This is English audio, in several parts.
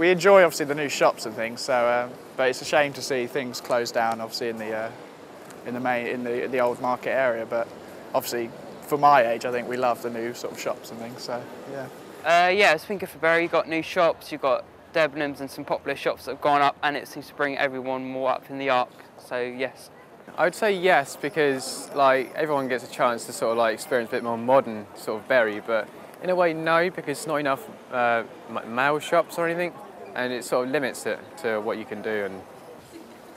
we enjoy obviously the new shops and things. So, but it's a shame to see things close down, obviously in the old market area. But obviously, for my age, I think we love the new sort of shops and things. So yeah. Yeah, it's been good for Bury. You've got new shops. You've got Edmunds and some popular shops that have gone up, and it seems to bring everyone more up in the arc. So yes. I would say yes, because like everyone gets a chance to sort of like experience a bit more modern sort of Bury, but in a way no, because it's not enough male shops or anything, and it sort of limits it to what you can do. And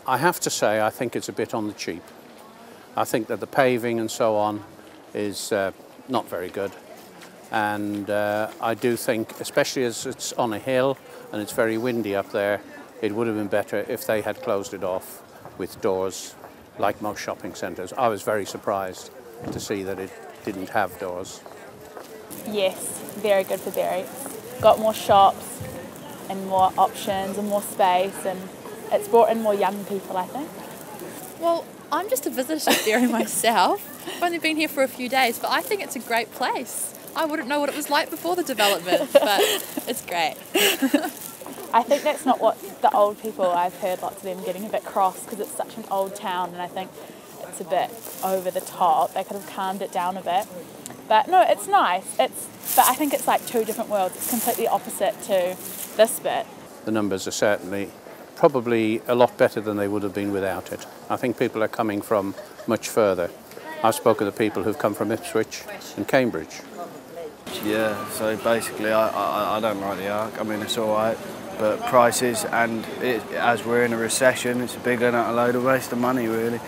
I have to say I think it's a bit on the cheap. I think that the paving and so on is not very good, and I do think, especially as it's on a hill and it's very windy up there, it would have been better if they had closed it off with doors like most shopping centres. I was very surprised to see that it didn't have doors. Yes, very good for Bury. Got more shops and more options and more space, and it's brought in more young people, I think. Well, I'm just a visitor to Bury myself. I've only been here for a few days, but I think it's a great place. I wouldn't know what it was like before the development, but it's great. I think that's not what the old people, I've heard lots of them getting a bit cross because it's such an old town, and I think it's a bit over the top. They could have calmed it down a bit. But no, it's nice. But I think it's like two different worlds. It's completely opposite to this bit. The numbers are certainly probably a lot better than they would have been without it. I think people are coming from much further. I've spoken to people who've come from Ipswich and Cambridge. Yeah, so basically I don't like the Arc. I mean, it's all right, but prices, and as we're in a recession, it's a big a load of waste of money, really.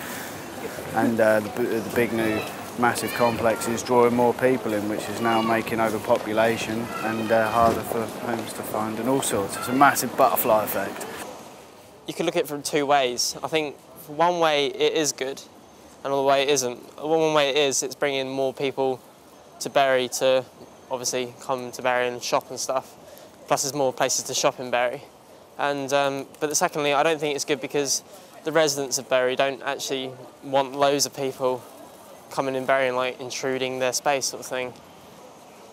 And the big new massive complex is drawing more people in, which is now making overpopulation and harder for homes to find and all sorts. It's a massive butterfly effect. You can look at it from two ways. I think one way it is good, another way it isn't. One way it is, it's bringing more people to Bury to obviously come to Bury and shop and stuff. Plus there's more places to shop in Bury. And but secondly, I don't think it's good because the residents of Bury don't actually want loads of people coming in Bury and like intruding their space sort of thing.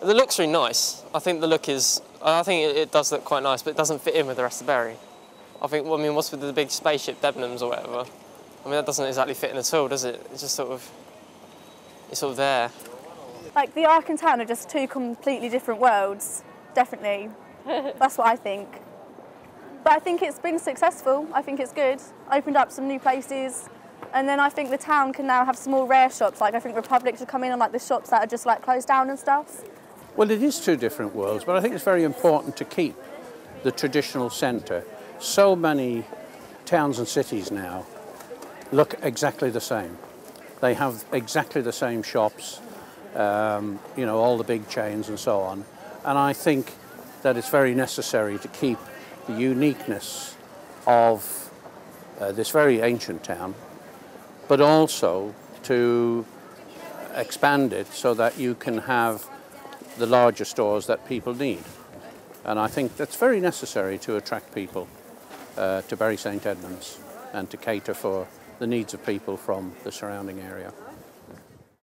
The look's really nice. I think the look is, I think it does look quite nice, but it doesn't fit in with the rest of Bury. I think, well, I mean, what's with the big spaceship Edmunds or whatever? I mean, that doesn't exactly fit in at all, does it? It's just it's sort of there. Like the Arc and Town are just two completely different worlds, definitely. That's what I think. But I think it's been successful. I think it's good. Opened up some new places, and then I think the town can now have some more rare shops. Like I think Republic should come in on like the shops that are just like closed down and stuff. Well, it is two different worlds, but I think it's very important to keep the traditional centre. So many towns and cities now look exactly the same. They have exactly the same shops, you know, all the big chains and so on. And I think that it's very necessary to keep the uniqueness of this very ancient town, but also to expand it so that you can have the larger stores that people need. And I think that's very necessary to attract people to Bury St Edmunds and to cater for the needs of people from the surrounding area.